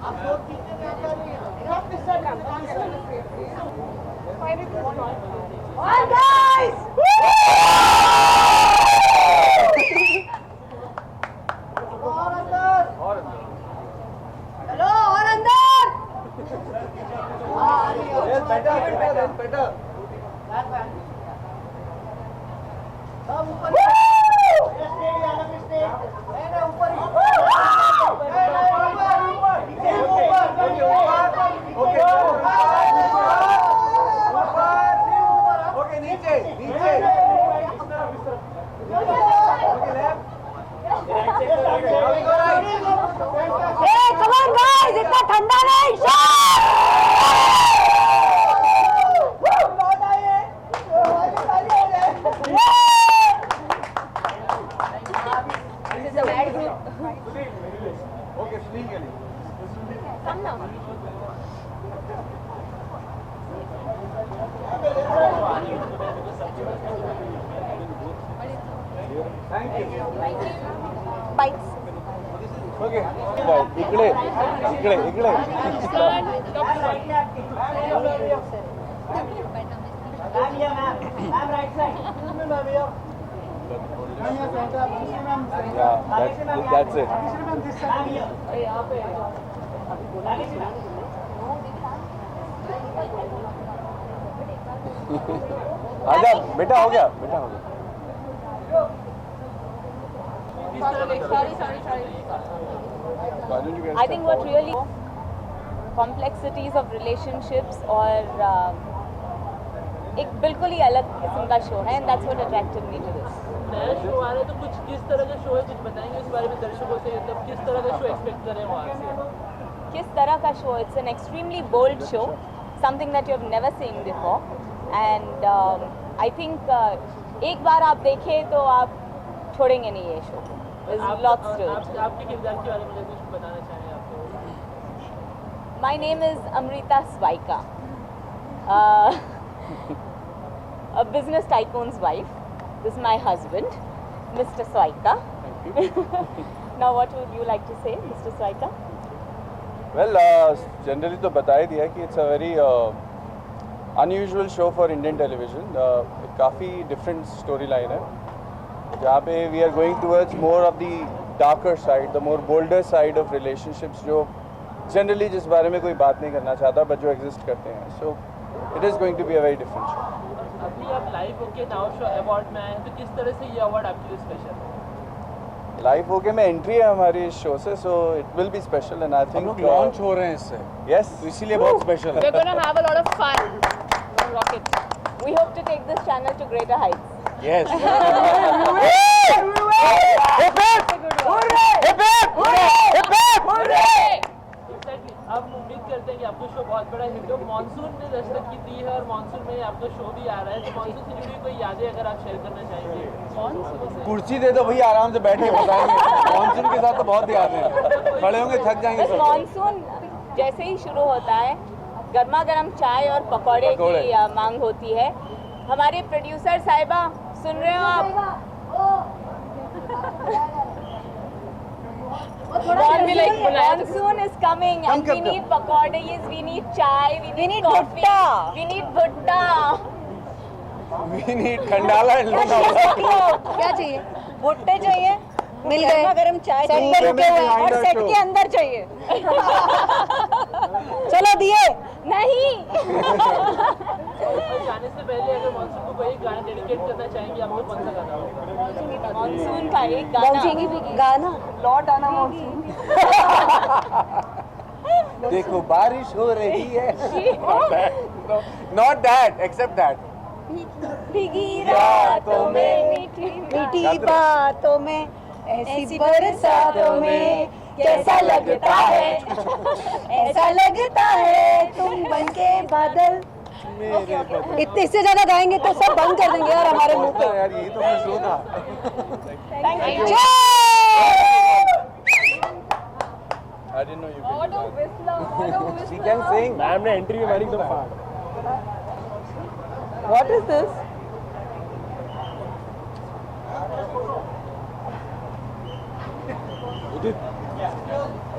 All guys! Hello, और अंदर! better. Hey, come on guys! इतना ठंडा नहीं! Okay, speak again. Come now. Thank you. Bites. Okay. इकडे. Yeah, that's it. आजा बेटा हो गया I think what really complexities of relationships और एक बिल्कुल ही अलग किस्म का शो है and that's what attracted me to this. नया शो आ रहा है तो कुछ किस तरह का शो है कुछ बताएंगे इस बारे में दर्शकों से मतलब किस तरह का शो एक्सपेक्ट करें वहाँ से किस तरह का show? It's an extremely bold show, something that you have never seen before and I think एक बार आप देखें तो आप छोड़ेंगे नहीं ये show. There's lots to it. आपके किरदार के बारे में कुछ बताना चाहेंगे आपको? My name is Amrita Swaika, a business tycoon's wife. This is my husband, Mr. Swaika. Thank you. Now, what would you like to say, Mr. Swaika? Well, generally तो बता ही दिया कि it's a very unusual show for Indian television. काफ़ी different storyline है जहाँ पे we are going towards more of the darker side, the more bolder side of relationships जो generally जिस बारे में कोई बात नहीं करना चाहता but जो exist करते हैं. So it is going to be a very different show. अभी आप लाइव होके नाउ शो अवार्ड में आए हैं तो किस तरह से ये अवार्ड आपके लिए स्पेशल है? लाइव होके में एंट्री है हमारी इस शो से so it will be special and I think launch हो रहे हैं इससे yes तो इसीलिए बहुत स्पेशल है We're going to have a lot of fun on Rocket. We hope to take this channel to greater heights. Yes Exactly. अब उम्मीद करते हैं कि आपको शो बहुत बड़ा हिट हो. मॉनसून ने दस्तक की दी है और मॉनसून में आपका शो भी आ रहा है तो मॉनसून से जुड़ी कोई यादें अगर आप शेयर करना चाहेंगे कुर्सी दे दो भैया आराम से बैठ के बताएंगे मॉनसून के साथ तो बहुत यादें हैं खड़े होंगे थक जाएंगे सब मानसून जैसे ही शुरू होता है गर्मा गर्म चाय और पकौड़े की मांग होती है. हमारे प्रोड्यूसर साहिबा सुन रहे हो आप? Monsoon is coming and we need pakodas, we need chai, we need coffee, we need bhutta. We need Khandala and Lonavala क्या चाहिए? भुट्टे चाहिए? मिल गए. गरम चाय सेट पे रुके हुए हैं और सेट के अंदर चाहिए. चलो दिए. नहीं. जाने से पहले अगर मॉनसून को कोई गाना डेडिकेट करना चाहेंगे आप तो कौन सा गाना होगा? मानसून का एक गाना लौट आना मॉनसून. देखो बारिश हो रही है not that except that भीगी रातों में मीठी बातों में ऐसी बरसातों में कैसा लगता है ऐसा लगता है तुम बनके बादल. इतने इससे ज्यादा गाएंगे तो सब बंद कर देंगे यार हमारे मुंह पे. यार यही तो मैं शो था Thank you. I didn't know you could do that. she can sing ma'am ने एंट्री में मारी एकदम फाड़. What is this?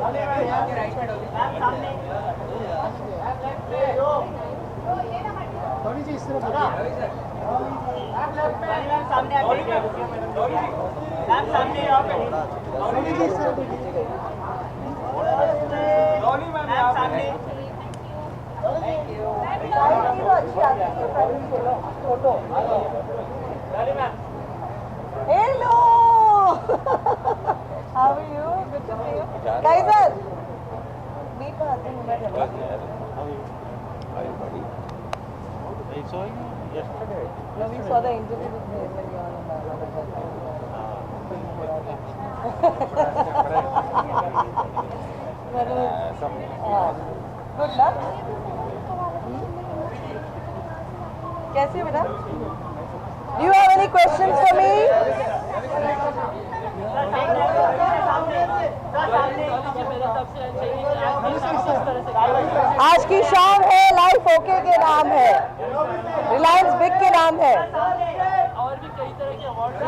Hello. How are you? Good to see you. Kaiser. Meet my husband. I saw you yesterday. No, we saw the interview with him when you were on Good luck. कैसे हो बेटा? Do you have any questions for me? आज की शाम है life okay के नाम है, रिलायंस बिग के नाम है। और भी कई तरह के अवार्ड इस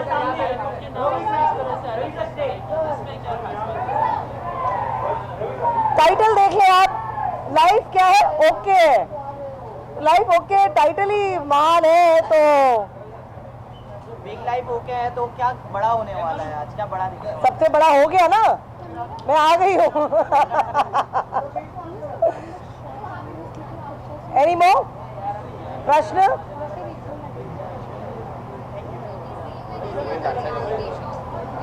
तरह से आए इसमें क्या खास बात है? टाइटल देख ले आप, लाइफ क्या है? ओके है, लाइफ ओके टाइटल ही महान है। तो बिग लाइफ ओके है तो क्या बड़ा होने वाला है आज? क्या बड़ा दिखा? सबसे बड़ा हो गया ना, मैं आ गई हूँ। एनी मोर प्रश्न?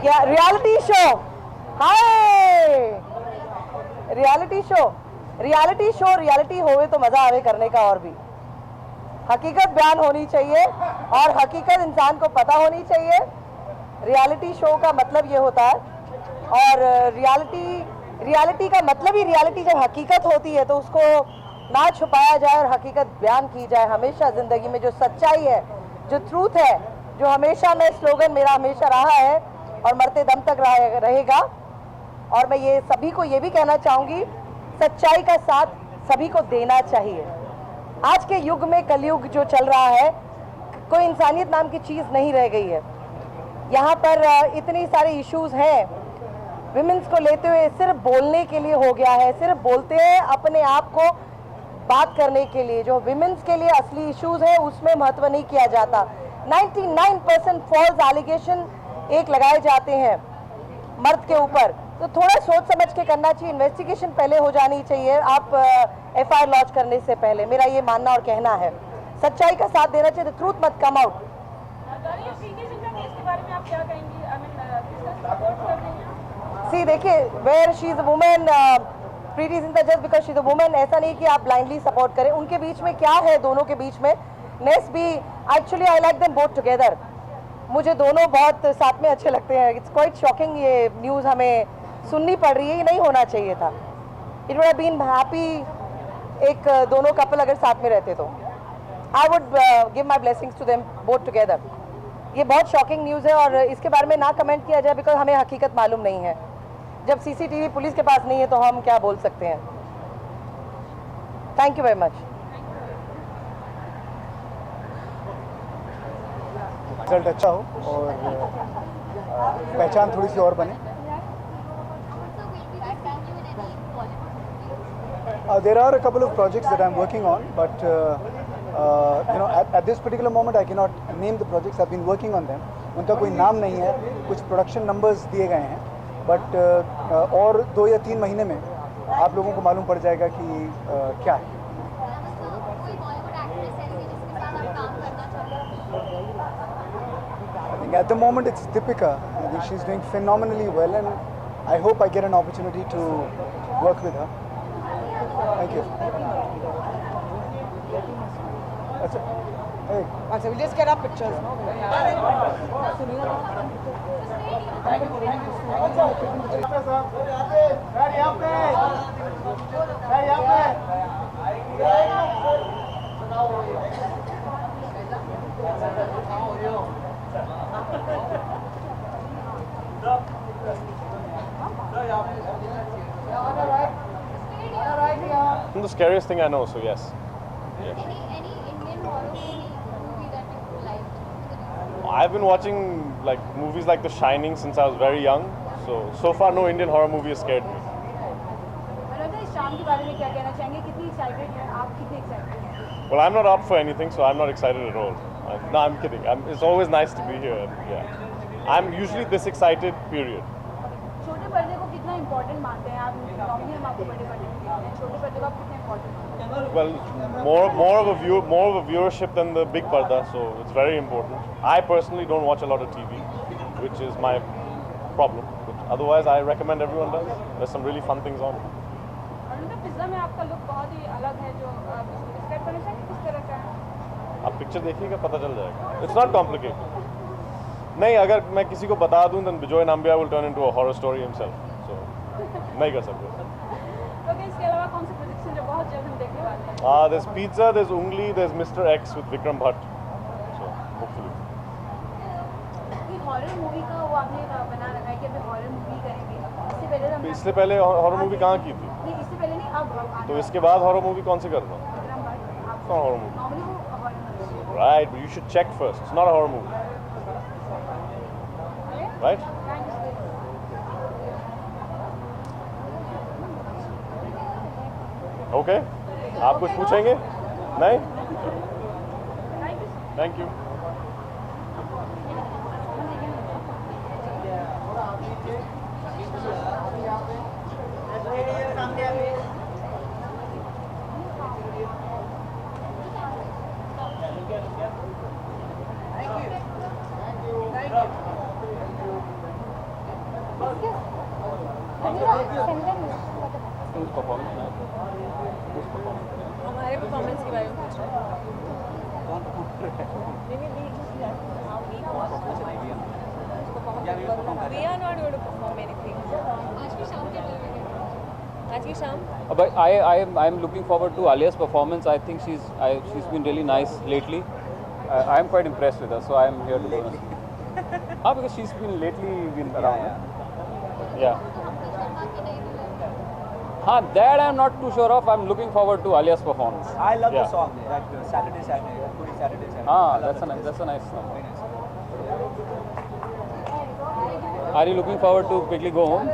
या reality show? Hi reality show, reality show reality होवे तो मजा आवे करने का। और भी हकीकत बयान होनी चाहिए और हकीकत इंसान को पता होनी चाहिए। रियलिटी शो का मतलब ये होता है, और रियलिटी का मतलब ही रियलिटी जब हकीकत होती है तो उसको ना छुपाया जाए और हकीकत बयान की जाए। हमेशा ज़िंदगी में जो सच्चाई है, जो ट्रूथ है, जो हमेशा मैं स्लोगन मेरा हमेशा रहा है और मरते दम तक रहेगा। और मैं ये सभी को ये भी कहना चाहूँगी, सच्चाई का साथ सभी को देना चाहिए। आज के युग में कलयुग जो चल रहा है, कोई इंसानियत नाम की चीज़ नहीं रह गई है। यहाँ पर इतनी सारे इश्यूज़ हैं, विमेंस को लेते हुए सिर्फ बोलने के लिए हो गया है, सिर्फ बोलते हैं अपने आप को बात करने के लिए। जो विमेंस के लिए असली इश्यूज़ है उसमें महत्व नहीं किया जाता। 99% फॉल्स एलिगेशन एक लगाए जाते हैं मर्द के ऊपर, तो थोड़ा सोच समझ के करना चाहिए। इन्वेस्टिगेशन पहले हो जानी चाहिए, आप FIR लॉन्च करने से पहले, मेरा ये मानना और कहना है। सच्चाई का साथ देना चाहिए, ट्रूथ मत कम आउट। सी देखिए, where she is a women, Preity Zinta just because she is a women, ऐसा नहीं कि आप ब्लाइंडली सपोर्ट करें। उनके बीच में क्या है, दोनों के बीच में नेस भी, actually I like them both together. मुझे दोनों बहुत साथ में अच्छे लगते हैं। इट्स क्वाइट शॉकिंग, ये न्यूज़ हमें सुननी पड़ रही है, ये नहीं होना चाहिए था। It would have been happy एक दोनों कपल अगर साथ में रहते तो। I would give my blessings to them both together. ये बहुत शॉकिंग न्यूज़ है और इसके बारे में ना कमेंट किया जाए बिकॉज हमें हकीकत मालूम नहीं है। जब CCTV पुलिस के पास नहीं है तो हम क्या बोल सकते हैं। Thank you very much. Result अच्छा हो और पहचान थोड़ी सी और बने। There are a couple of projects that I'm working on, but at this particular moment I cannot name the projects. I've been working on them. उनका कोई नाम नहीं है, कुछ प्रोडक्शन नंबर्स दिए गए हैं, बट और 2 या 3 महीने में आप लोगों को मालूम पड़ जाएगा कि क्या है। I think at the moment it's Deepika. I think she's doing phenomenally well, and I hope I get an opportunity to work with her. Thank you. That's it. Hey. अच्छा, we'll just get our pictures. The scariest thing I know, so yes. Any Indian horror movie that you liked? I've been watching like movies like The Shining since I was very young. So far no Indian horror movie has scared me. शाम के बारे में क्या कहना चाहेंगे? कितनी excited हैं आप? कितने एक्साइटेड हैं? Well, I'm not up for anything, so I'm not excited at all. No, I'm kidding. It's always nice to be here. Yeah, I'm usually this excited. Period. छोटे पर्दे को कितना इम्पोर्टेंट मानते हैं आप? नॉर्मली हम आपको बड़े पर्दे को देखते हैं, छोटे पर्दे को आप कितना इम्पोर्टेंट मानते हैं? Well, more of a viewership than the big parda, so it's very important. I personally don't watch a lot of TV, which is my problem. But otherwise, I recommend everyone does. There's some really fun things on. और उनका pizza में आपका look बहुत ही अलग है, जो describe करना चाहेंगे किस तरह का है? आप पिक्चर देखिएगा पता चल जाएगा. It's not complicated. नहीं, अगर मैं किसी को बता दूं, then Bijoy Nambiar will turn into a horror story himself. So नहीं कर सकते. ओके, इसके अलावा कौन सी प्रोजेक्शन जो बहुत जल्द हम देखने वाले हैं? There's Pizza, there's Ungli, there's Mr. X with Vikram Bhatt. So hopefully. ये हॉरर मूवी का वो आपने बना रखा है कि अभी हॉरर मूवी करेंगे, इससे पहले तो हमने इससे पहले हॉरर मूवी कहाँ की थी? नहीं, इससे पहले नहीं, अब तो इसके बाद हॉरर मूवी कौन सी कर रहा हूँ? It's not a horror movie. Normally वो horror movie Right, but you should check first. It's not a horror movie. Right? Okay. आप कुछ पूछेंगे? नहीं? Thank you. हमारे परफॉर्मेंस के बारे में पूछ रहे हैं. We are not going to perform anything. आज की शाम के टाइम में आज की शाम But I'm looking forward to Alia's performance. I think she's been really nice lately. I'm quite impressed with her, so I'm here to go. Because she's been around. Yeah. That I'm not too sure of. I'm looking forward to Alia's performance. I love Yeah. the song, that Saturday, Puri Saturday. That's a nice song. Are you looking forward to quickly go home?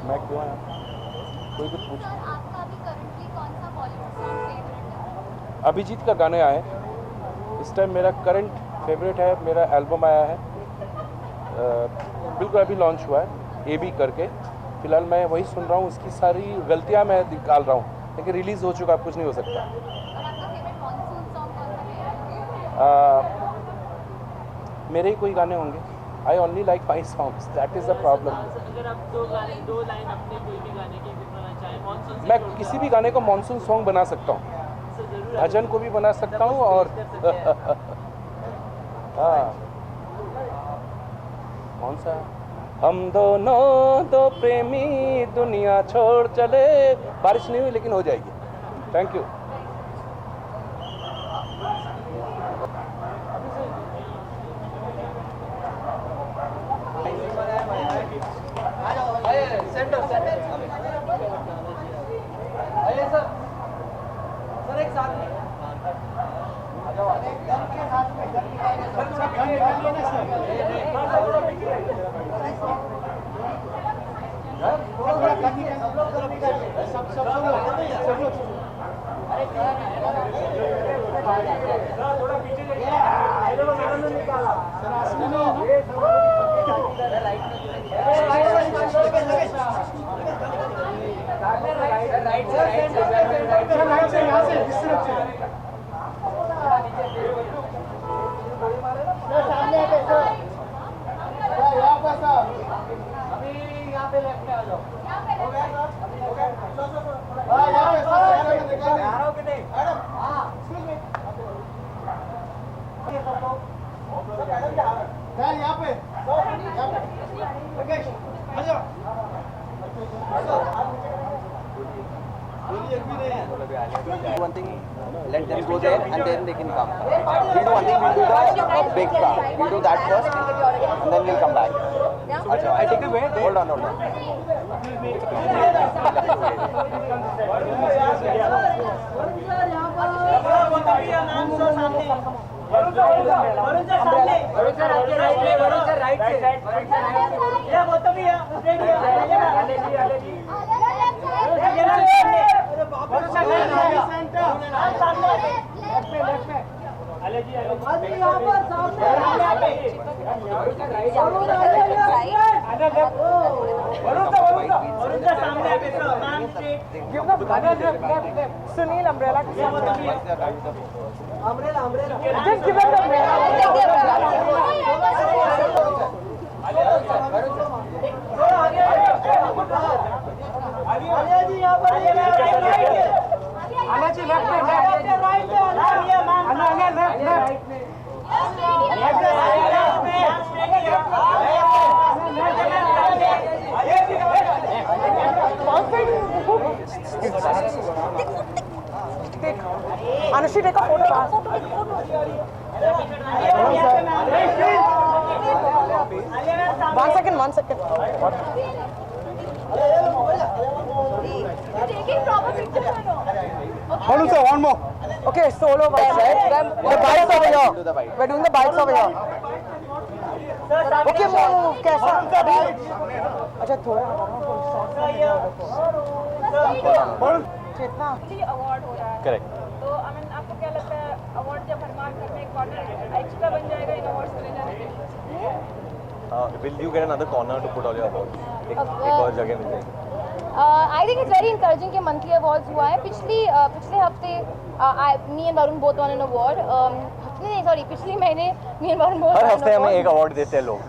मैं क्यों आया? कोई कुछ पूछ. Sir आपका अभी currently कौन सा बॉलीवुड सॉन्ग फेवरेट है? अभिजीत का गाने आए. इस टाइम मेरा करंट फेवरेट है, मेरा एल्बम आया है, बिल्कुल अभी लॉन्च हुआ है, AB करके. फिलहाल मैं वही सुन रहा हूँ. उसकी सारी गलतियाँ मैं निकाल रहा हूँ, लेकिन रिलीज़ हो चुका, अब कुछ नहीं हो सकता. और आपका फेवरेट मॉनसून सॉन्ग कौन सा है? मेरे ही कोई गाने होंगे. I only like my songs, that is the problem. अगर आप दो लाइन अपने कोई भी गाने की गुनगुनाना चाहें मॉनसून से मैं जोड़ के किसी भी गाने को मॉनसून सॉन्ग बना सकता हूँ, तो जरूर भजन को भी बना सकता हूँ. और हाँ, कौन सा? हम दोनों दो प्रेमी दुनिया छोड़ चले. बारिश नहीं हुई लेकिन हो जाएगी. Thank you. Centre One thing, let them go there and then they can come. We'll do one thing, we'll do the big car. We'll do that first and then we'll come back. I take away. Hold on, hold on. Sunil, umbrella. Just give them the Anushri, take a photo. One second. Taking proper pictures or no? Hold on, sir, one more. Okay, solo bikes, right? The bikes over here. We're doing the bikes over here. Okay, move. कैसा? अच्छा थोड़ा. कितना? Award हो रहा है correct तो आपको क्या लगता है अवार्ड जब हनुमान घर में एक कॉर्नर एक्स्ट्रा बन जाएगा इन अवार्ड्स को ले जाने के लिए? Will you get another corner to put all your awards एक और जगह मिल जाएगी I think it's very encouraging कि मंथली अवार्ड्स हुआ है पिछले हफ्ते me and Varun both won an award पिछले महीने मी एंड वरुण बोथ हर हफ्ते हमें एक अवार्ड देते हैं लोग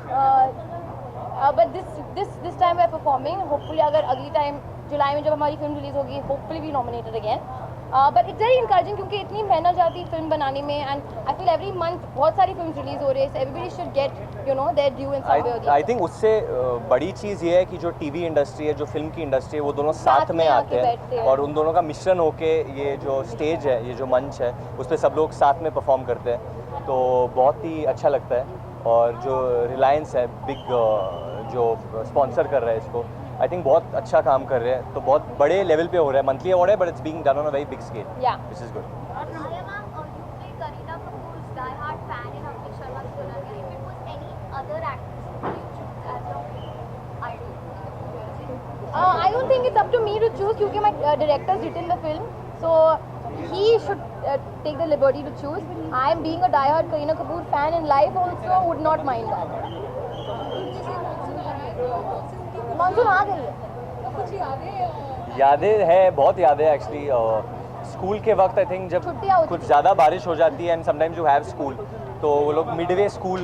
but this time we are performing hopefully अगर अगली टाइम जुलाई में जब हमारी फिल्म रिलीज होगी hopefully we nominated again but it's very encouraging क्योंकि इतनी मेहनत जाती है फिल्म बनाने में and I feel every month बहुत सारी फिल्म रिलीज हो रही है everybody should get you know their due in some way और द आई थिंक उससे बड़ी चीज़ ये है कि जो टीवी इंडस्ट्री है जो फिल्म की इंडस्ट्री है वो दोनों साथ में आते हैं और उन दोनों का मिश्रण होके ये जो स्टेज है ये जो मंच है उस पर सब लोग साथ में परफॉर्म करते हैं तो बहुत ही अच्छा लगता है और जो रिलायंस है बिग जो स्पॉन्सर कर रहा है इसको आई थिंक बहुत अच्छा काम कर रहे हैं तो बहुत बड़े लेवल पे हो रहा है मंथली अवार्ड है but it's being done on a very big scale which is good I don't think it's up to me to choose क्योंकि my director's written the film, so he should take the liberty to choose. I am being a die-hard Kareena Kapoor fan in life also would not mind that. Monsoon आ गई है. यादें हैं बहुत यादें actually school के वक्त आई think जब कुछ ज़्यादा बारिश हो जाती है and sometimes you have school तो वो लोग मिडवे स्कूल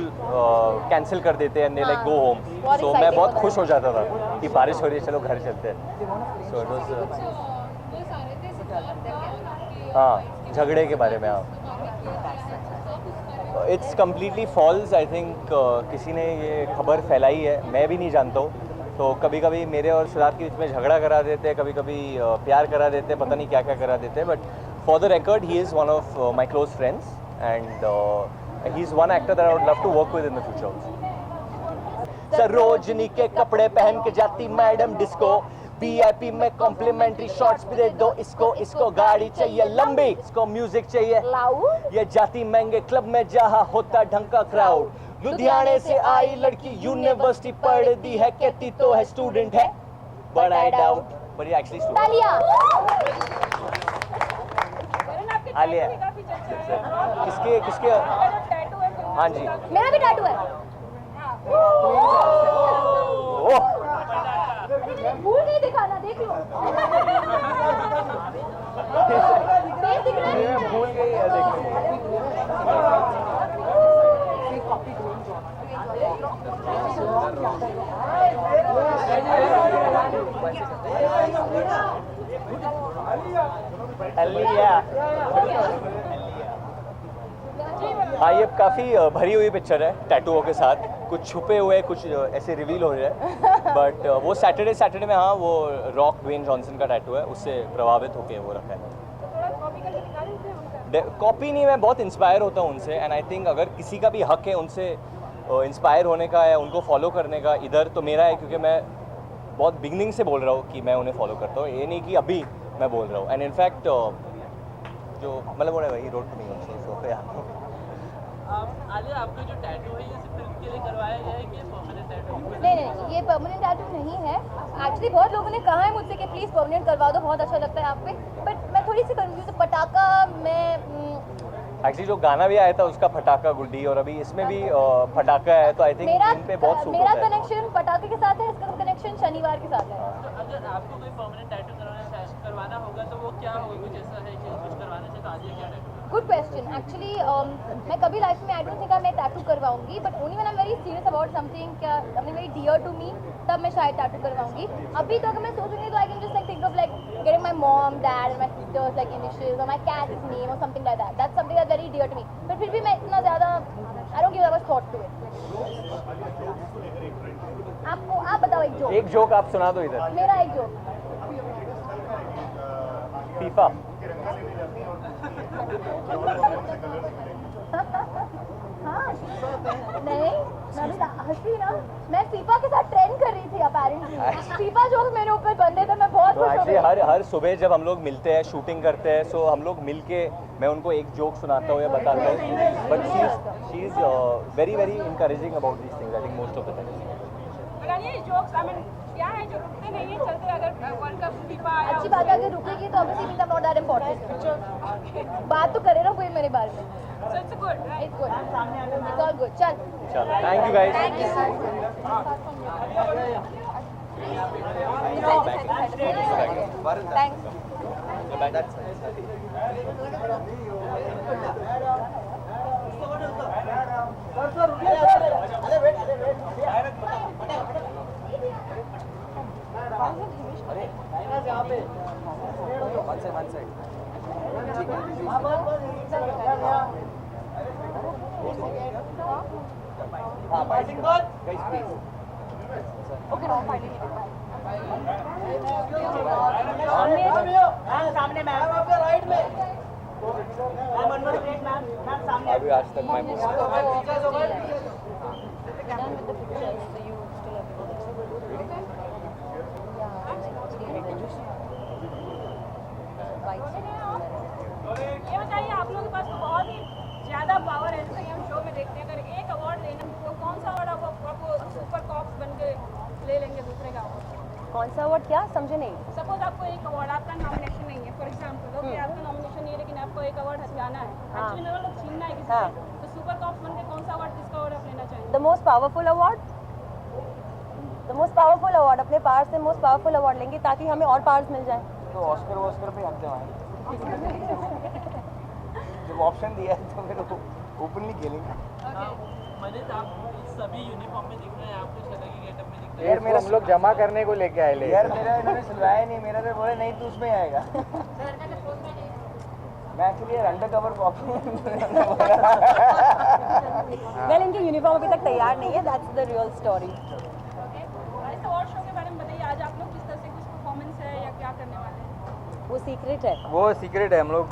कैंसिल कर देते हैं लाइक गो होम तो मैं बहुत खुश हो जाता था कि बारिश हो रही है चलो घर चलते हैं सो इट वाज हाँ झगड़े के बारे में आप it's completely false I think किसी ने ये खबर फैलाई है मैं भी नहीं जानता हूँ तो कभी कभी मेरे और सिद्धार्थ के बीच में झगड़ा करा देते हैं कभी कभी प्यार करा देते हैं पता नहीं क्या क्या करा देते हैं but for the record he is one of my close friends and he is one actor that I would love to work with in the future also Sarojini के कपड़े पहन के जाती मैडम डिस्को VIP में कॉम्प्लीमेंट्री शॉट्स भी दे दो इसको, इसको गाड़ी चाहिए लंबी, इसको म्यूजिक चाहिए लाउड। ये जाती महंगे क्लब में जहाँ होता ढंग का क्राउड। लुधियाने से आई लड़की यूनिवर्सिटी पढ़ती है, कहती तो है स्टूडेंट है, बट आई डाउट, बट ये एक्चुअली स्टूडेंट। तालियां। आलिया किसके किसके? हाँ जी मेरा भी टैटू है। ओह भूल नहीं दिखाना, देख लो। फेस दिख रहा है? भूल गई है हाँ, ये काफ़ी भरी हुई पिक्चर है टैटूओं के साथ, कुछ छुपे हुए कुछ ऐसे रिवील हो रहे हैं, बट वो सैटरडे में हाँ वो रॉक ड्वेन जॉनसन का टैटू है, उससे प्रभावित होकर वो रखा है। कॉपी नहीं, मैं बहुत इंस्पायर होता हूँ उनसे, एंड आई थिंक अगर किसी का भी हक है उनसे इंस्पायर होने का या उनको फॉलो करने का, इधर तो मेरा है, क्योंकि मैं बहुत बिगनिंग से बोल रहा हूँ कि मैं उन्हें फॉलो करता हूँ, ये नहीं कि अभी मैं बोल रहा हूँ। एंड इनफैक्ट जो मतलब वो है वही रोड नहीं हो आलिया, आपका जो टैटू है ये सिर्फ फिल्म के लिए करवाया गया है कि परमानेंट टैटू? नहीं, ये परमानेंट टैटू नहीं है। एक्चुअली बहुत लोगों ने कहा है मुझसे कि प्लीज़ परमानेंट करवा दो, बहुत अच्छा लगता है आप पे, बट मैं थोड़ी सी कंफ्यूज। पटाखा में एक्चुअली जो गाना भी आया था उसका फटाका गुड्डी, और अभी इसमें भी फटाका है, तो आई थिंक इन पे बहुत सूट मेरा होता है। कनेक्शन पटाखे के साथ है, इसका कनेक्शन शनिवार के साथ है। तो अगर आपको कोई परमानेंट टैटू करवाना होगा तो वो क्या होगा? कुछ ऐसा है कि कुछ करवाना चाहिए तो आलिया क्या टैटू? Good question. एक्चुअली मैं कभी लाइफ में आई डोंट थिंक मैं टैटू करवाऊंगी, but only when I am very serious about something, क्या something very dear to me, तब मैं शायद टैटू करवाऊंगी। अभी तो अगर मैं सोचूंगी तो I can just like think of like getting my mom, dad and my sisters like initials और माय कैट्स नेम और something like that. That's something that's very dear to me, but फिर भी मैं इतना ज़्यादा I don't give that much thought to it. आपको आप बताओ एक जोक। एक जोक आप सुना दो इधर। मेरा एक जोक। फीफा हाँ नहीं, मैं भी हंसी ना, मैं फीफा के साथ ट्रेंड कर रही थी अपेरेंटली। फीफा जोक मेरे ऊपर बंदे थे, मैं बहुत तो खुश हो एक्चुअली गई। हर सुबह जब हम लोग मिलते हैं, शूटिंग करते हैं, सो हम लोग मिल के मैं उनको एक जोक सुनाता हूँ या बताता हूँ, but she is very very encouraging about this things I think most of the time. Jokes I mean क्या है जो रुकते नहीं है, चलते अगर वर्ल्ड कप फीफा आया। अच्छी बात है, अगर रुकेगी तो obviously means I am not that important. बात तो करे ना कोई मेरे बारे में। So it's good right? It's good, it's all good. चल चलो, thank you guys. Thank you. Thanks. अभी आज तक मैं ये बताइए, आप लोगों के पास तो बहुत ही ज़्यादा पावर है, जैसे कि हम शो में देखते हैं, अगर एक अवार्ड लेना तो कौन सा अवार्ड आपको सुपर कॉप्स बन के ले लेंगे दूसरे का अवार्ड? कौन सा अवार्ड? क्या समझे नहीं। सपोज आपको एक अवार्ड, आपका नॉमिनेशन नहीं है फॉर एग्जाम्पल, ओके आपका नॉमिनेशन नहीं है लेकिन आपको एक अवार्ड हथियाना है, एक्चुअली में मतलब छीनना है किसी से, तो सुपर कॉप्स बन के कौन सा अवार्ड, किसका अवार्ड आप लेना चाहेंगे? The most powerful award, the most powerful award, अपने पावर से मोस्ट पावरफुल अवार्ड लेंगे ताकि हमें और पावर्स मिल जाए। तो ऑस्कर पे हक जमाएं। जब ऑप्शन दिया है तो फिर ओपनली खेलेंगे। मनीष, आप सभी यूनिफॉर्म में दिख रहे हैं, आप कुछ अलग ही गेटअप में दिख रहे हैं। यार मेरा हम लोग जमा करने को लेके आए ले। यार मेरा इन्होंने सिलवाया नहीं, मेरा तो बोले नहीं तू उसमें आएगा। मैं एक्चुअली यार अंडर कवर कॉपी। वेल, इनकी यूनिफॉर्म अभी तक तैयार नहीं है, दैट्स द रियल स्टोरी। इस अवार्ड शो के बारे में बताइए, आज आप लोग किस तरह से कुछ परफॉर्मेंस है या क्या करने वाले हैं? वो सीक्रेट है। वो सीक्रेट है, हम लोग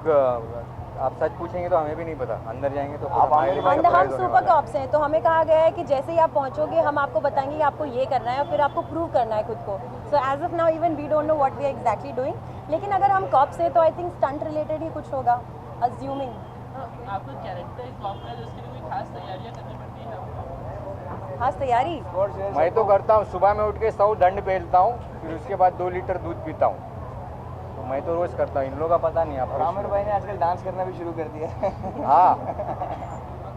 आप सच पूछेंगे तो हमें भी नहीं पता, अंदर जाएंगे तो आप आगे हम सुपर कॉप्स हैं, तो हमें कहा गया है कि जैसे ही आप पहुंचोगे हम आपको बताएंगे कि आपको ये करना है और फिर आपको प्रूव करना है खुद को. So as of now even we don't know what we are exactly doing. लेकिन अगर हम कॉप्स हैं तो आई थिंक स्टंट रिलेटेड ही कुछ होगा, अज्यूमिंग. आपको कैरेक्टर कॉप का उसके लिए कोई खास तैयारियां करनी पड़ती है आपको? खास तैयारी मैं तो करता हूँ, सुबह में उठ के 100 दंड पेलता हूँ, फिर उसके बाद 2 लीटर दूध पीता हूँ. तो मैं तो रोज करता हूँ, इन लोगों का पता नहीं. आप आमिर भाई ने आजकल डांस करना भी शुरू कर दिया है. हाँ,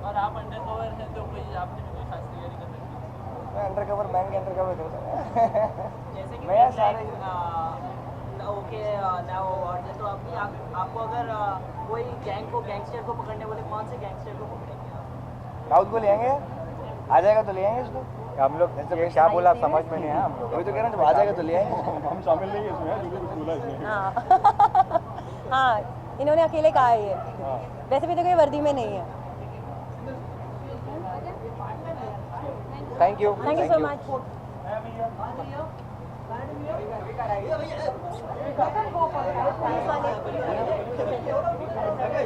और आप अंडरकवर हैं तो कोई आपने भी कोई खास तैयारी कर रखी है? मैं अंडरकवर बैंक अंडरकवर करता हूँ. जैसे कि मैं यार सारे ओके नाउ अवार्ड है, तो अभी आपको अगर कोई गैंग को गैंगस्टर को पकड़ने बोले कौन से गैंगस्टर को पकड़ेंगे आप? राउत को ले आएंगे, आ जाएगा तो ले आएंगे उसको. हम लोग ये क्या बोला समझ में नहीं आया हम लोग. वही तो कह रहे हैं, जब आ जाएगा तो ले आएंगे. हम शामिल नहीं है इसमें, जो भी कुछ बोला इसमें. हाँ हाँ, इन्होंने अकेले कहा है ये. वैसे भी तो कोई वर्दी में नहीं है. Thank you so much.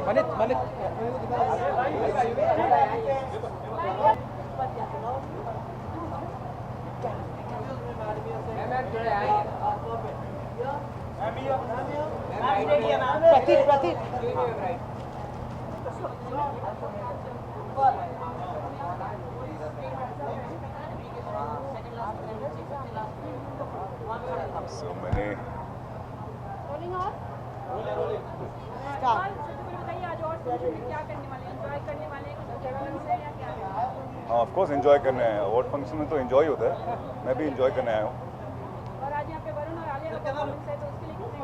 Manit Pratik So मैंने हाँ ऑफ कोर्स एंजॉय करने आए हैं. अवार्ड फंक्शन में तो एंजॉय होता है, मैं भी एंजॉय करने आया हूँ. और आज यहाँ पे वरुण और आलिया का परफॉर्मेंस है, तो उसके लिए कितने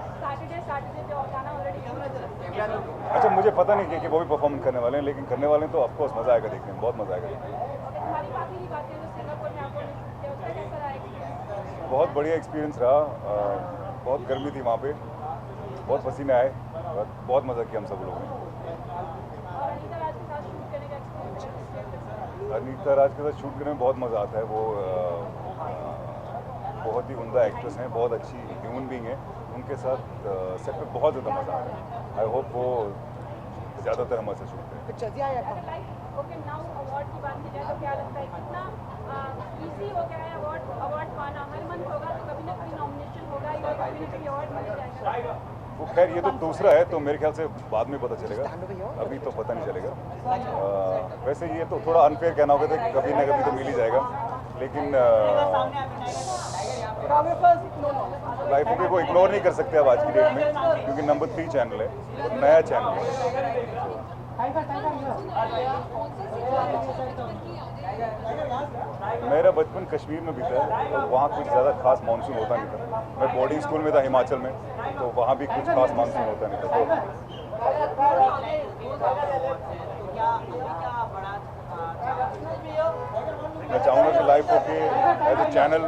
एक्साइटेड हैं? सैटरडे जो गाना ऑलरेडी अच्छा मुझे पता नहीं कि वो भी परफॉर्म करने वाले हैं, लेकिन करने वाले हैं तो ऑफ कोर्स मज़ा आएगा देखने में, बहुत मज़ा आएगा. हमारी बाकी ही बातें जो सिंगापुर में आपको किया, उसका कैसा रहा एक्सपीरियंस? बहुत बढ़िया एक्सपीरियंस रहा. बहुत गर्मी थी वहाँ पे, बहुत पसीने आए, बहुत मज़ा किया हम सब लोगों ने. और अनीता राज के साथ शूट करने का एक्सपीरियंस? अनीता राज के साथ शूट करने में बहुत मज़ा आता है. वो बहुत ही उम्दा एक्ट्रेस हैं, बहुत अच्छी ह्यूमन बीइंग है. उनके साथ सेट पे बहुत ज़्यादा मज़ा आता है. आई होप वो ज़्यादातर हमारे साथ शूट करें. ओके, नाउ अवार्ड की बात की जाए तो क्या लगता है कितना इजी हो गया है अवार्ड पाना? हर मंथ होगा तो कभी ना कभी नॉमिनेशन होगा या कभी ना कभी अवार्ड मिल जाएगा. वो खैर ये तो दूसरा है, तो मेरे ख्याल से बाद में पता चलेगा, अभी तो पता नहीं चलेगा. वैसे ये तो थोड़ा अनफेयर कहना होगा, तो कभी ना कभी तो मिल ही जाएगा. लेकिन लाइफ ओके को इग्नोर नहीं कर सकते अब आज की डेट में, क्योंकि नंबर 3 चैनल है, नया चैनल है. मेरा बचपन कश्मीर में बीता है, तो वहाँ कुछ ज़्यादा खास मानसून होता नहीं था. मैं बोर्डिंग स्कूल में था हिमाचल में, तो वहाँ भी कुछ खास मानसून होता नहीं था. तो मैं चाहूँगा कि life okay as a channel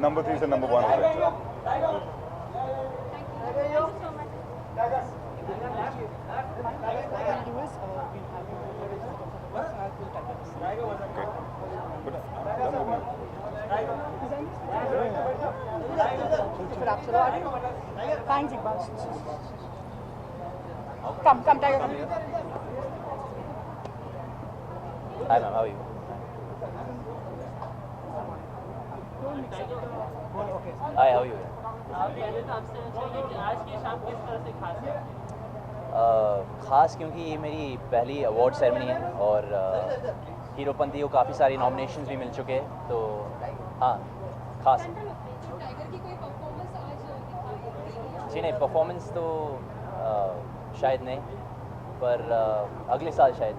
number 3 से नंबर 1 हो जाए. Thanks, Iqbal. Come, Tiger, come. Hi ma'am, how are you? Hi, how are you? आप पहले तो आपसे पूछेंगे कि आज की शाम किस तरह से खास है? ख़ास क्योंकि ये मेरी पहली अवार्ड सेरेमनी है और हीरोपंती को काफ़ी सारी नॉमिनेशंस भी मिल चुके हैं, तो हाँ खास है. जी नहीं, परफॉर्मेंस तो शायद नहीं, पर अगले साल शायद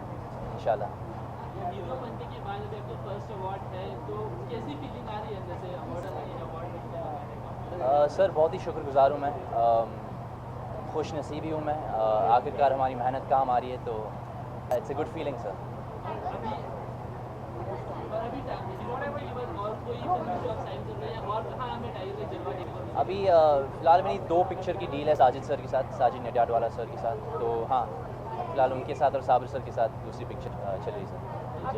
इंशाल्लाह. हीरोपंती के बाद जब आपका फर्स्ट अवार्ड है तो कैसी फीलिंग आ रही है जैसे अवार्ड मिलते हैं? सर बहुत ही शुक्रगुजार हूँ मैं, खुश नसीबी हूँ मैं. आखिरकार हमारी मेहनत काम आ रही है, तो it's a good feeling sir. अभी फ़िलहाल मेरी 2 पिक्चर की डील है साजिद सर के साथ, साजिद नडियाडवाला सर के साथ. तो हाँ फिलहाल उनके साथ और साबिर सर के साथ दूसरी पिक्चर चल रही सर.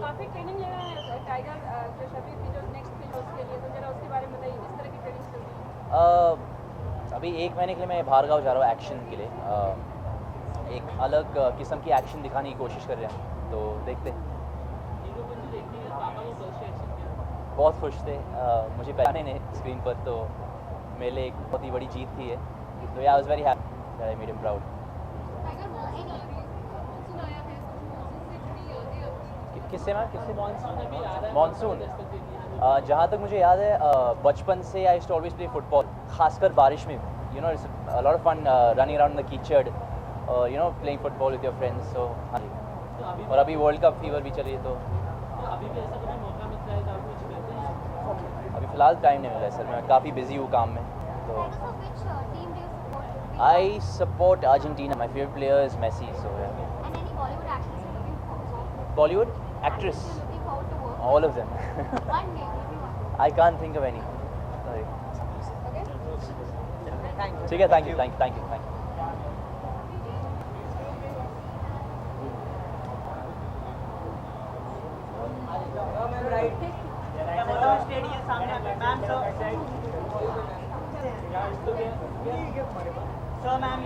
काफ़ी ट्रेनिंग ले रहे हैं टाइगर जो शबीर की जो नेक्स्ट फिल्म उसके लिए, तो जरा उसके बारे में बताइए किस तरह की ट्रेनिंग चल रही है? अभी 1 महीने के लिए मैं बाहर गाँव जा रहा हूँ एक्शन के लिए। एक अलग किस्म की एक्शन दिखाने की कोशिश कर रहे हैं, तो देखते हैं। बहुत खुश थे मुझे पहचाने ने स्क्रीन पर, तो मेरे लिए एक बहुत ही बड़ी जीत थी ये। तो yeah I was very happy that I made him proud. किससे मैम, किससे? मॉनसून। जहाँ तक मुझे याद है बचपन से I used to always play football, खासकर बारिश में। You know it's a lot of fun running around the कीचड़, you know playing football with your friends. So हाँ, और अभी वर्ल्ड कप फीवर भी चल रही है, तो अभी भी ऐसा कभी मौका मिलता है तो आप कुछ करते हैं? अभी फ़िलहाल टाइम नहीं मिला है सर, मैं काफ़ी बिजी हूँ काम में। तो I support Argentina, my favourite player is Messi. So Bollywood actress, all of them. I can't think of any. ठीक है, थैंक यू। स्टेडियम सामने मैम सर मैम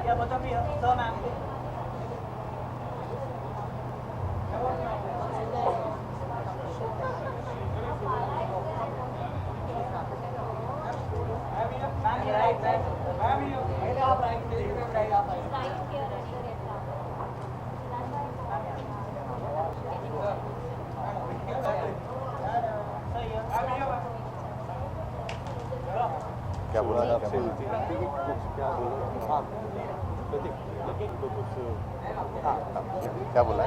या बता भी सर मैम क्या बोला आपसे? क्या बोला?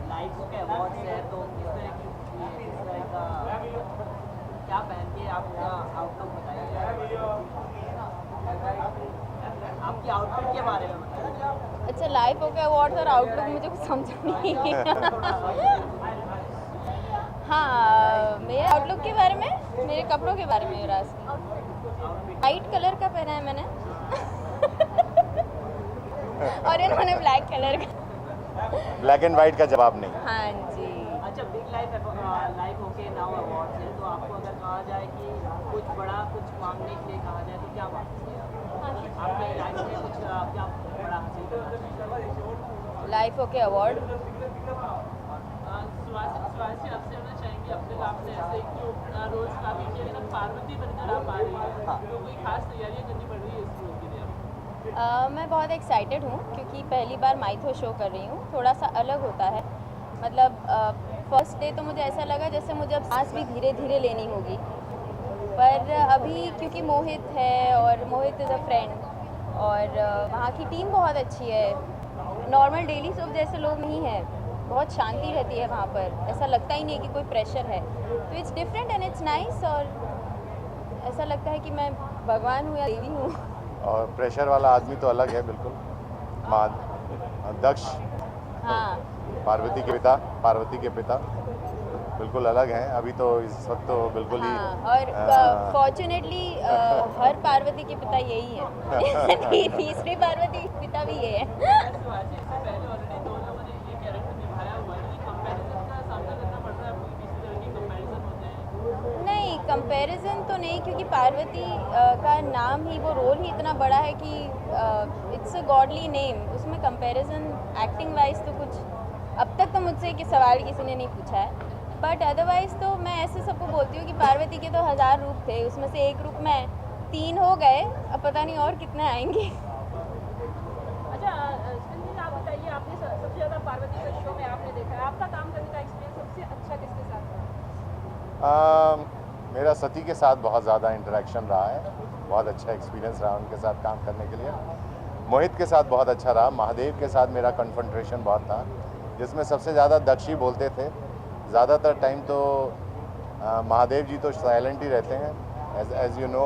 लाइफ के अवार्ड है तो किस तरह की क्या पहन के आपका आउटलुक बताइए, आपकी आउटफिट के बारे में बताइए। अच्छा, लाइफ ओके अवार्ड और आउटलुक मुझे कुछ समझ नहीं। हाँ, मेरे आउटलुक के बारे में, मेरे कपड़ों के बारे में राज वाइट कलर का पहना है मैंने और इन्होंने ब्लैक कलर का। ब्लैक एंड वाइट का जवाब नहीं। हाँ जी। अच्छा, big life okay now award है, तो आपको अगर कहा जाए कि कुछ बड़ा कुछ मांगने के लिए कहा जाए तो क्या मांगेंगे आपने लाइफ में कुछ क्या बड़ा हासिल करना? Life okay award. Subhash ji आपसे जानना चाहेंगे, अपने आपने ऐसे जो रोल्स काफ़ी किए, लेकिन पार्वती बनकर आप आ रही हैं, तो कोई खास तैयारियां करनी पड़ रही है इस रोल के लिए? मैं बहुत एक्साइटेड हूँ क्योंकि पहली बार माइथो शो कर रही हूँ। थोड़ा सा अलग होता है, मतलब फर्स्ट डे तो मुझे ऐसा लगा जैसे मुझे अब सांस भी धीरे धीरे लेनी होगी, पर अभी क्योंकि मोहित है और मोहित इज़ अ फ्रेंड और वहाँ की टीम बहुत अच्छी है, नॉर्मल डेली सोप जैसे लोग नहीं हैं, बहुत शांति रहती है वहाँ पर, ऐसा लगता ही नहीं है कि कोई प्रेशर है, तो it's different and it's nice और ऐसा लगता है कि मैं भगवान हूँ या देवी हूँ। और प्रेशर वाला आदमी तो अलग है बिल्कुल। दक्ष, हाँ, पार्वती के पिता बिल्कुल अलग हैं। अभी तो इस वक्त तो बिल्कुल ही और फॉर्चुनेटली हर पार्वती के पिता यही है। तीसरी पार्वती के पिता भी ये है। नहीं, कंपैरिजन तो नहीं, क्योंकि पार्वती का नाम ही, वो रोल ही इतना बड़ा है कि इट्स अ गॉडली नेम, उसमें कंपैरिजन एक्टिंग वाइज तो कुछ अब तक तो मुझसे कि सवाल किसी ने नहीं पूछा है, बट अदरवाइज तो मैं ऐसे सबको बोलती हूँ कि पार्वती के तो 1000 रूप थे, उसमें से एक रूप में 3 हो गए, अब पता नहीं और कितने आएंगे। अच्छा, आप बताइए, आपने सबसे ज़्यादा पार्वती के शो में आपने देखा है, आपका काम करने का एक्सपीरियंस सबसे अच्छा किसके साथ था? मेरा सती के साथ बहुत ज़्यादा इंटरेक्शन रहा है, बहुत अच्छा एक्सपीरियंस रहा उनके साथ काम करने के लिए। मोहित के साथ बहुत अच्छा रहा। महादेव के साथ मेरा कन्फ्रंटेशन बहुत था, जिसमें सबसे ज़्यादा दक्षी बोलते थे। ज़्यादातर टाइम तो महादेव जी तो साइलेंट ही रहते हैं, एज यू नो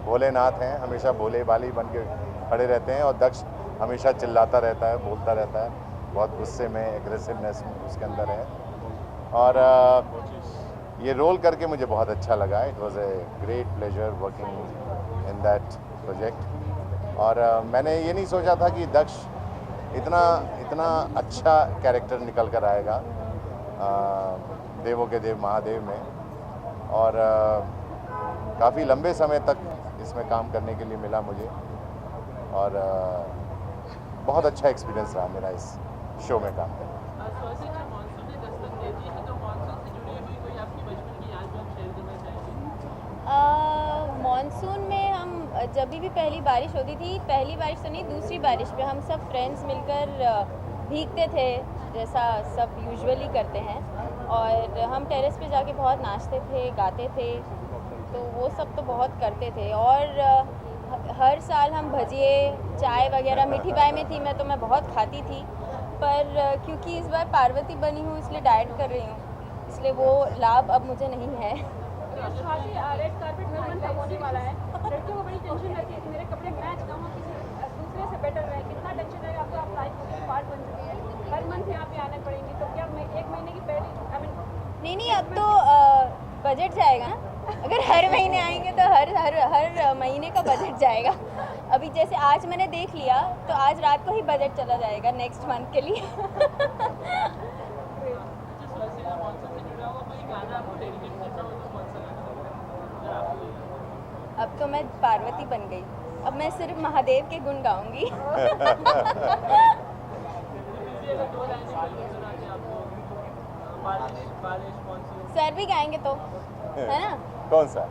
भोलेनाथ हैं, हमेशा भोले बाली बन के खड़े रहते हैं, और दक्ष हमेशा चिल्लाता रहता है, बोलता रहता है, बहुत गुस्से में, एग्रेसिवनेस उसके अंदर है। और ये रोल करके मुझे बहुत अच्छा लगा। It was a great pleasure working in that project. और मैंने ये नहीं सोचा था कि दक्ष इतना अच्छा कैरेक्टर निकल कर आएगा देवों के देव महादेव में। और काफ़ी लंबे समय तक इसमें काम करने के लिए मिला मुझे और बहुत अच्छा एक्सपीरियंस रहा मेरा इस शो में काम करना। मॉनसून में हम जब भी पहली बारिश होती थी, पहली बारिश तो नहीं, दूसरी बारिश पे हम सब फ्रेंड्स मिलकर भीगते थे जैसा सब यूजुअली करते हैं, और हम टेरेस पे जाके बहुत नाचते थे, गाते थे, तो वो सब तो बहुत करते थे। और हर साल हम भजिए, चाय वगैरह, मीठी बाई में थी मैं तो मैं बहुत खाती थी, पर क्योंकि इस बार पार्वती बनी हूँ इसलिए डाइट कर रही हूँ, इसलिए वो लाभ अब मुझे नहीं है। रेड कार्पेट हर मंथ होने वाला है, लड़कियों को बड़ी टेंशन रहती है कि मेरे कपड़े मैच ना हो, किसी दूसरे से बेटर रहे, कितना टेंशन रहेगा आपको, आप लाइफ की पार्ट बन चुकी है, हर मंथ यहाँ पे आने पड़ेंगे, तो क्या मैं 1 महीने की पहले नहीं, अब तो बजट जाएगा ना, अगर हर महीने आएंगे तो हर महीने का बजट जाएगा। अभी जैसे आज मैंने देख लिया तो आज रात को ही बजट चला जाएगा नेक्स्ट मंथ के लिए। अब तो मैं पार्वती बन गई, अब मैं सिर्फ महादेव के गुण गाऊंगी। सर भी गाएंगे तो, है ना? कौन सा?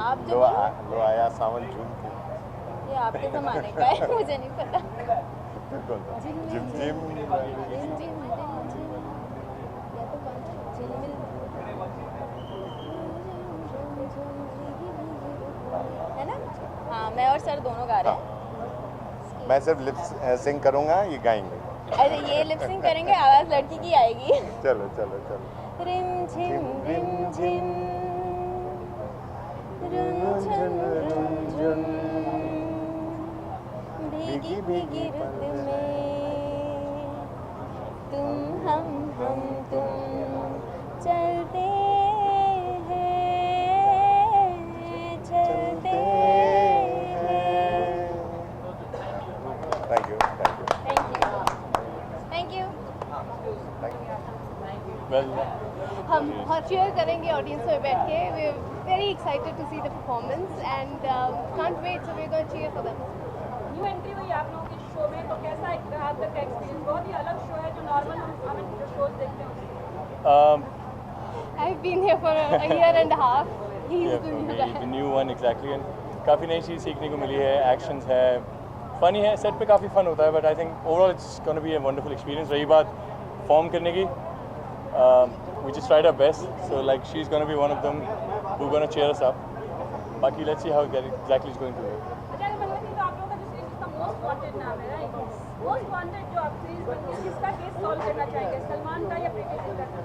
आप जो लो आया सावन जून के, ये आपके ज़माने का है, मुझे नहीं पता। कौन सा? जिम जिम है ना? हाँ, मैं और सर दोनों गा रहे हैं। मैं सिर्फ लिप सिंग करूँगा, ये गाएंगे। अरे ये लिप सिंग करेंगे, आवाज़ लड़की की आएगी। चलो चलो चलो। रिम झिम रिम झिम रुंझुन रुंझुन भीगी भीगी रुत में तुम हम तुम चलते हैं चलते हैं। Thank you thank you. हम बहुत cheer करेंगे ऑडियंस में बैठ के। We are very excited to see the performance and can't wait, so we are going to cheer for them. New entry हुई आप लोगों के शो में, तो कैसा एक रहा आपका एक्सपीरियंस? बहुत ही अलग शो है जो नॉर्मल हम जो शोज देखते हैं। I've been here for a year and a half. He's the new guy. the new one exactly, and काफ़ी नई चीज़ सीखने को मिली है, एक्शंस है, फनी है, सेट पे काफ़ी फन होता है, but I think overall it's gonna be a wonderful experience. रही बात परफॉर्म करने की, we just tried our best, so like she's going to be one of them who are going to cheer us up. Baki, let's see how that exactly is going to work. अच्छा, अगर भगवती, तो आप लोगों का जो series का most wanted नाम है, राइट? मोस्ट वांटेड जो आप सीरीज बन गई, किसका केस सॉल्व करना चाहेंगे, सलमान का या प्रीति जिंटा का?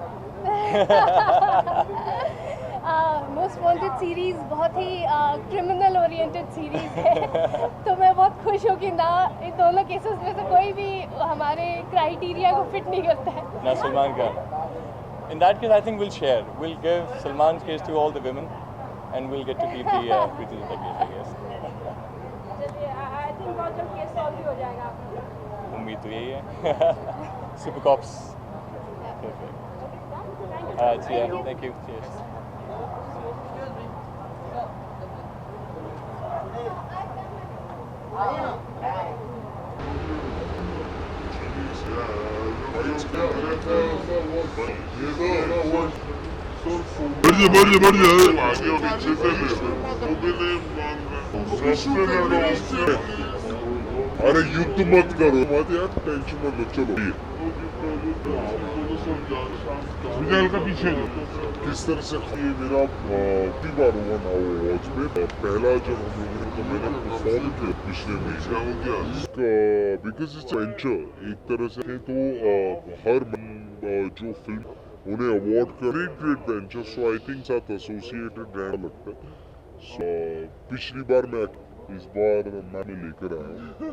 मोस्ट वांटेड सीरीज बहुत ही क्रिमिनल ओरिएंटेड सीरीज है, तो मैं बहुत खुश हूँ कि ना इन दोनों केसेस में से कोई भी हमारे क्राइटेरिया को फिट नहीं करता है। ना सलमान का। In that case, I think we'll share. We'll give Salman's case to all the women, and we'll get to keep the Preeti Zinta case, I guess. चलिए, आई थिंक बहुत जल्द केस सॉल्व भी हो जाएगा आप लोगों का। उम्मीद तो यही है। Super cops. Perfect. See ya. Thank you. Cheers. अरे युद्ध मत करो मत यार, टेंशन मत लो, चलो विजय का पीछे किस तरह से ये मेरा पहली बार हुआ ना वॉच में, पहला जब हम लोगों ने तो मैंने परफॉर्म किया पिछले महीने हो गया, बिकॉज इट्स वेंचर एक तरह से, तो हर जो फिल्म उन्हें अवार्ड का great venture, so I think साथ एसोसिएटेड रहना लगता है। सो पिछली बार मैं, इस बार मैंने लेकर आया हूँ।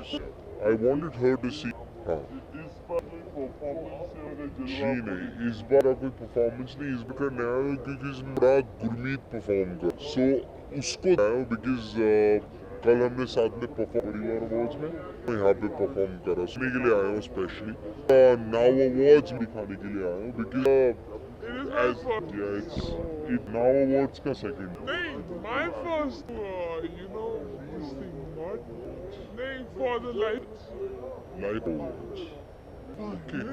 आई वांटेड हर टू सी। हाँ जी नहीं, इस बार कोई परफॉर्मेंस नहीं, इस बार करने आया हूँ क्योंकि इसमें बड़ा गुरमीत परफॉर्म कर, सो उसको आया हूँ बिकॉज कल हमने साथ में परफॉर्म परिवार अवार्ड्स में, मैं यहाँ पे परफॉर्म करा, सुनने के लिए आया हूँ स्पेशली। नाउ अवार्ड्स दिखाने के लिए आया हूँ because as yeah, it now awards का second. नहीं, my first, you know, these things, what? नहीं, for the life Awards. Okay.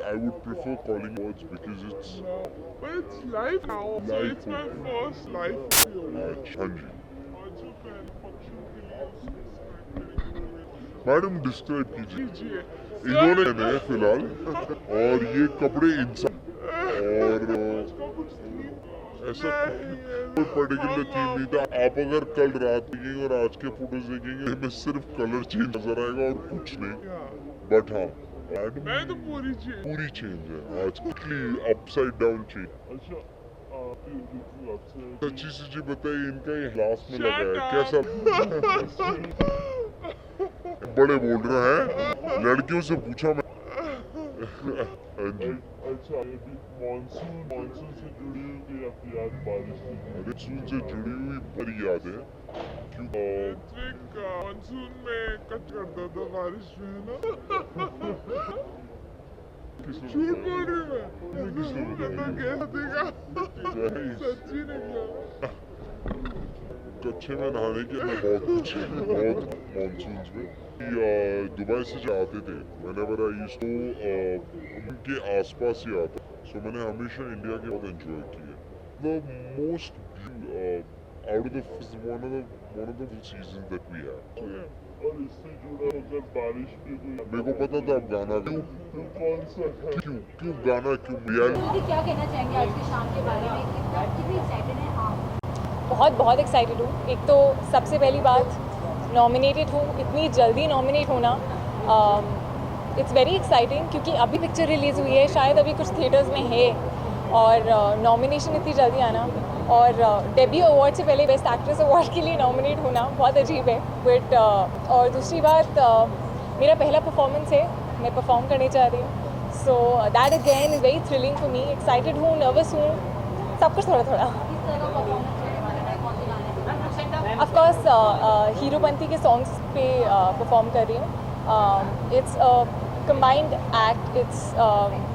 I would prefer calling awards because it's but it's live now, so Live it's my okay. first live award. हाँ जी. आज जो पहले function के लिए उसको madam describe कीजिए. कीजिए. इन्होंने नए फिलहाल और ये कपड़े इंसान और ऐसा कोई पर्टिकुलर थीम नहीं था. आप अगर कल रात देखेंगे और आज के फोटोज देखेंगे इसमें सिर्फ कलर चेंज नजर आएगा और कुछ नहीं. बट हाँ मैं तो पूरी चेंज है आज. Upside down change. अच्छा अच्छी सी चीज बताइए, इनका ये ग्लास में लगा है कैसा? बड़े बोल रहे हैं, लड़कियों से पूछा मैं. हाँ जी. अच्छा मानसून से जुड़ी हुई आपकी याद बारिश की. मानसून से जुड़ी हुई बड़ी याद है मानसून में कट करता था बारिश में ना. झूठ बोल रही मैं तो कैसा देखा सच्ची निकला. कच्चे में नहाने के लिए बहुत कुछ है, बहुत मानसून में. दुबई से जो आते थे whenever I used to उनके आसपास ही आता. सो मैंने हमेशा इंडिया के बहुत एंजॉय किया. The most out of the one of the seasons that we have. और इससे जुड़ा अगर बारिश पे कोई मेरे को पता था आप गाना कौन सा क्यों गाना क्यों रियलिटी. क्या कहना चाहेंगे आज की शाम के बारे में? कितनी एक्साइटेड हैं आप? बहुत एक्साइटेड हूँ. एक तो सबसे पहली बात नॉमिनेटेड हूँ, इतनी जल्दी नॉमिनेट होना इट्स वेरी एक्साइटिंग क्योंकि अभी पिक्चर रिलीज़ हुई है, शायद अभी कुछ थिएटर्स में है और नॉमिनेशन इतनी जल्दी आना और डेब्यू अवार्ड से पहले बेस्ट एक्ट्रेस अवार्ड के लिए नॉमिनेट होना बहुत अजीब है. बट और दूसरी बात मेरा पहला परफॉर्मेंस है, मैं परफॉर्म करने जा रही हूँ. So that again is very thrilling for me. Excited हूँ, नर्वस हूँ, सब कुछ थोड़ा थोड़ा. ऑफकोर्स हीरोपंती के सॉन्ग्स पे परफॉर्म कर रही हूँ. It's combined act. It's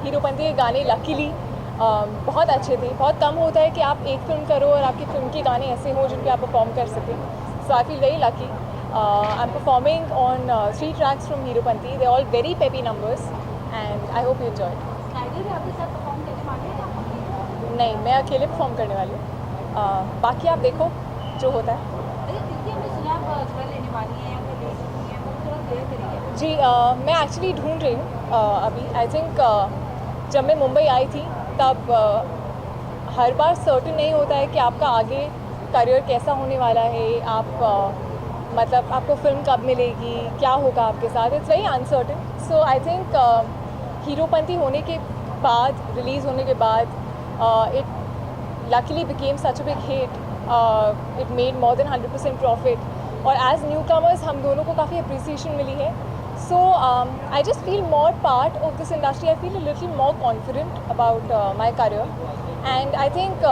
Heropanti के गाने लकीली बहुत अच्छे थे. बहुत कम होता है कि आप एक फिल्म करो और आपकी फिल्म के गाने ऐसे हों जिनके आप परफॉर्म कर सकें. So I feel very lucky. I am performing on 3 tracks from Heropanti. They all very peppy numbers and I hope you enjoy. नहीं, मैं अकेले परफॉर्म करने वाली हूँ. बाकी आप देखो जो होता है. जी मैं एक्चुअली ढूंढ रही हूँ अभी. आई थिंक जब मैं मुंबई आई थी तब हर बार सर्टेन नहीं होता है कि आपका आगे करियर कैसा होने वाला है. आप मतलब आपको फिल्म कब मिलेगी, क्या होगा आपके साथ. It's very uncertain. So I think Heropanti होने के बाद, रिलीज़ होने के बाद it luckily became such a big hit. It made more than 100% profit और एज न्यू कमर्स हम दोनों को काफ़ी अप्रिसिएशन मिली है. So I just feel more part of this industry. I feel a little more confident about my career and I think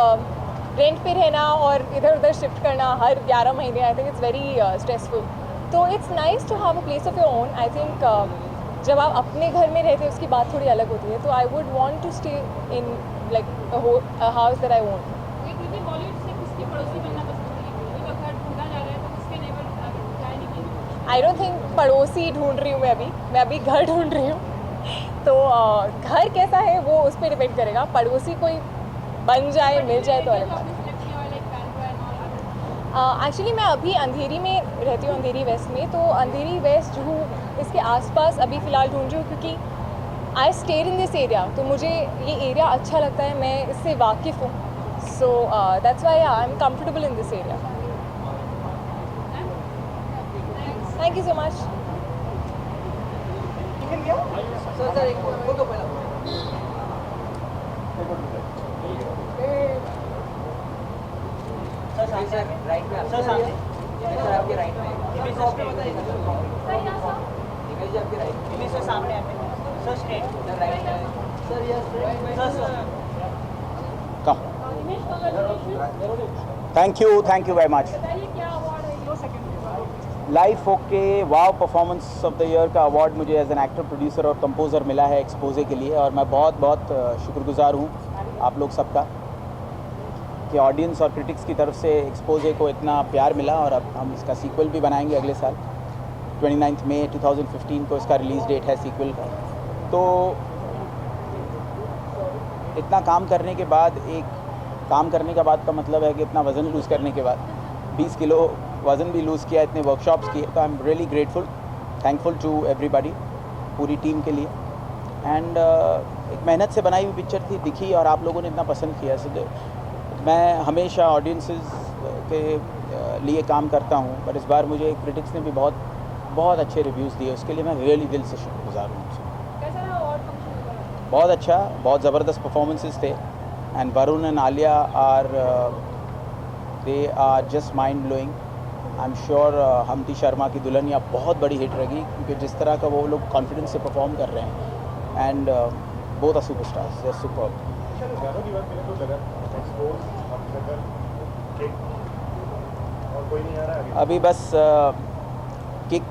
rent पे रहना और इधर उधर शिफ्ट करना हर 11 महीने I think it's very stressful. तो it's nice to have a place of your own. I think जब आप अपने घर में रहते हैं उसकी बात थोड़ी अलग होती है. तो I would want to stay in like a house that I want. I don't think पड़ोसी ढूंढ रही हूँ मैं अभी घर ढूंढ रही हूँ. तो घर कैसा है वो उस पर डिपेंड करेगा. पड़ोसी कोई बन जाए मिल जाए तो अलग बात. एक्चुअली मैं अभी अंधेरी में रहती हूँ, अंधेरी वेस्ट में. तो अंधेरी वेस्ट जो इसके आसपास अभी फ़िलहाल ढूंढ रही हूँ क्योंकि I stayed in this area. तो मुझे ये एरिया अच्छा लगता है, मैं इससे वाकिफ़ हूँ. So that's why I am comfortable in this area. Thank you so much. Sir एक फोटो पहला. सर राइट में. सर सामने. सर आपके राइट में. इमेज सर बताइए. इमेज आपके राइट. इमेज सर सामने आपके. Sir straight. सर राइट में. Sir yes. Sir come. Thank you very much. Life okay wow performance of the year का अवार्ड मुझे एज एन एक्टर, प्रोड्यूसर और composer मिला है एक्सपोजे के लिए और मैं बहुत शुक्रगुजार हूँ आप लोग सबका कि ऑडियंस और क्रिटिक्स की तरफ से एक्सपोजे को इतना प्यार मिला और अब हम इसका सीक्वल भी बनाएंगे अगले साल। 29 मई 2015 को इसका रिलीज़ डेट है सीक्वल का। तो इतना काम करने के बाद, काम करने का बाद का मतलब है कि इतना वज़न लूज़ करने के बाद 20 किलो वज़न भी लूज़ किया, इतने वर्कशॉप्स किए, तो I am really grateful, thankful to everybody, पूरी टीम के लिए। एंड एक मेहनत से बनाई हुई पिक्चर थी, दिखी और आप लोगों ने इतना पसंद किया। सो मैं हमेशा ऑडियंसेस के लिए काम करता हूँ, पर इस बार मुझे क्रिटिक्स ने भी बहुत अच्छे रिव्यूज़ दिए, उसके लिए मैं रियली दिल से शुक्रगुजार हूँ। बहुत अच्छा, बहुत ज़बरदस्त परफॉर्मेंसेस थे। And Varun and Alia they are just mind blowing. I am sure Humpty Sharma ki Dulhania बहुत बड़ी हिट रहेगी, क्योंकि जिस तरह का वो लोग कॉन्फिडेंस से परफॉर्म कर रहे हैं। And both are superstars, they are superb. अभी बस किक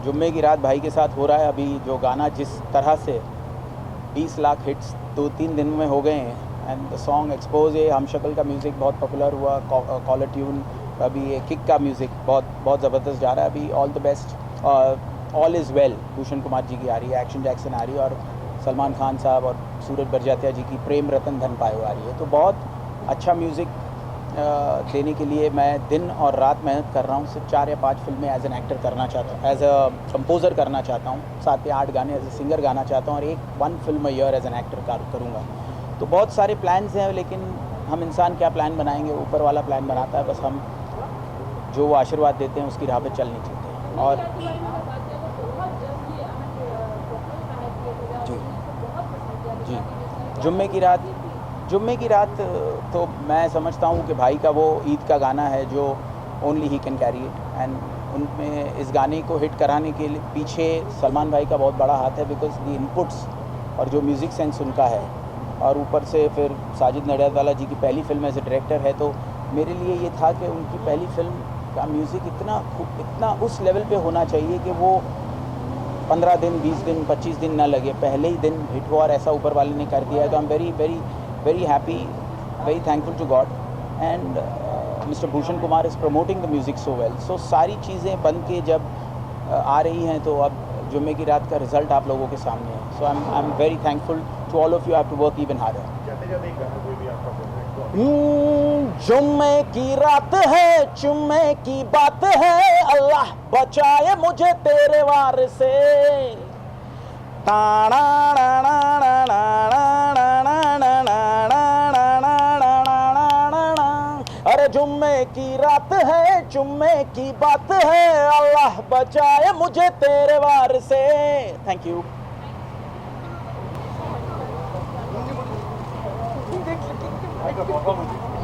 जुम्मे की रात भाई के साथ हो रहा है। अभी जो गाना जिस तरह से 20 लाख हिट्स 2-3 दिन में हो गए हैं, एंड द सॉन्ग एक्सपोज है, हम शक्ल का म्यूज़िक बहुत पॉपुलर हुआ, कॉलर ट्यून, अभी ये किक का म्यूज़िक बहुत ज़बरदस्त जा रहा है। अभी all the best, all is well Bhushan Kumar ji की आ रही है, एक्शन जैक्सन आ रही है, और सलमान खान साहब और सूरज बरजात्या जी की प्रेम रतन धन पायो आ रही है। तो बहुत अच्छा म्यूज़िक देने के लिए मैं दिन और रात मेहनत कर रहा हूँ। सिर्फ 4 या 5 फिल्में एज एन एक्टर करना चाहता हूँ, एज अ कंपोज़र करना चाहता हूँ, 7 या 8 गाने एज ए सिंगर गाना चाहता हूँ, और 1 film a year as an actor करूँगा। तो बहुत सारे प्लान्स हैं, लेकिन हम इंसान क्या प्लान बनाएंगे, ऊपर वाला प्लान बनाता है। बस हम जो वो आशीर्वाद देते हैं उसकी राह पे चल नहीं सकते। और जी जुम्मे की रात तो मैं समझता हूँ कि भाई का वो ईद का गाना है जो only he can carry it, and उनमें इस गाने को हिट कराने के लिए पीछे सलमान भाई का बहुत बड़ा हाथ है, बिकॉज दी इनपुट्स और जो म्यूज़िक सेंस उनका है, और ऊपर से फिर साजिद नडियादवाला जी की पहली फिल्म एज ए डायरेक्टर है। तो मेरे लिए ये था कि उनकी पहली फिल्म का म्यूज़िक इतना उस लेवल पे होना चाहिए कि वो 15 दिन, 20 दिन, 25 दिन ना लगे, पहले ही दिन हिट हुआ, और ऐसा ऊपर वाले ने कर दिया है। तो I am very very very happy, very thankful to God, and mister Bhushan Kumar is promoting the music so well. So सारी चीज़ें बन के जब आ रही हैं, तो अब जुम्मे की रात का रिजल्ट आप लोगों के सामने है। So I am very thankful to all of you, have to work even harder. जुम्मे की रात है, जुम्मे की बात है, अल्लाह बचाए मुझे तेरे वार से। अरे जुम्मे की रात है, जुम्मे की बात है, अल्लाह बचाए मुझे तेरे वार से। Thank you.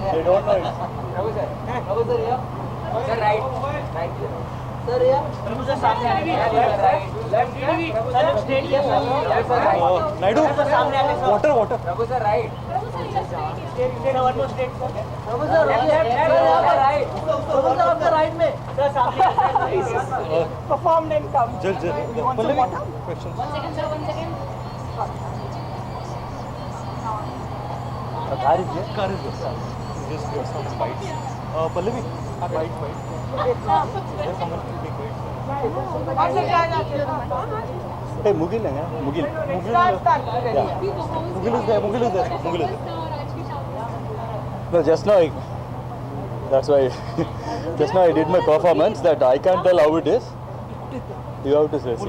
They don't know it. Raghu sir, yeah. Sir, right. Sir, yeah. Raghu sir, सामने आने right. Left. Sir, straight here. Left sir, right. Naidu. Raghu sir, सामने आने sir. Water. Raghu sir, right. Straight. One more straight sir. Raghu sir, left. Right. Raghu sir, आपका right में. Sir, सामने. Performed and come. Jal. Questions. 1 second sir, 1 second. Car is there. Just give some bites. Pallavi, bite. There's someone to take bites. Hey, Mugil है Mugil. Mugil is there. No, just now that's why just now I did my performance that I can't tell how it is. You have to say it.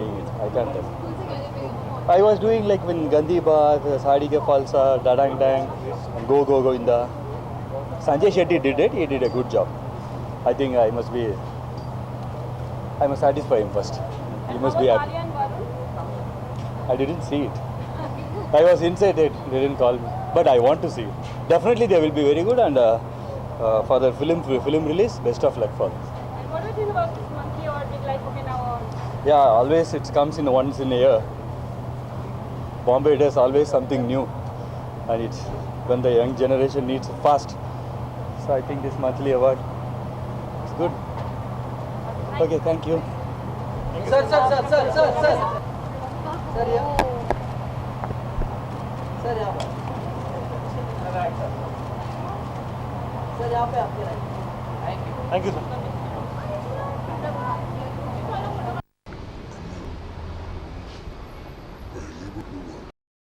I can't tell. I was doing like when Gandhi Bath, Sadi Ke Falsa, Dadang Dang, and Go Govinda. Sanjay Shetty did it. He did a good job. I think I must satisfy him first. He must be happy. I didn't see it. I was inside it. They didn't call me. But I want to see it. Definitely they will be very good, and for the film release, best of luck for them. And what do you think about this monkey award, like Okinawa? Yeah, always it comes in once in a year. Bombay does always something new, and it's when the young generation needs it fast. So I think this monthly award is good. Okay, thank you. Sir, yeah. Sir, yeah. Sir यहाँ पे आपके right. Thank you sir.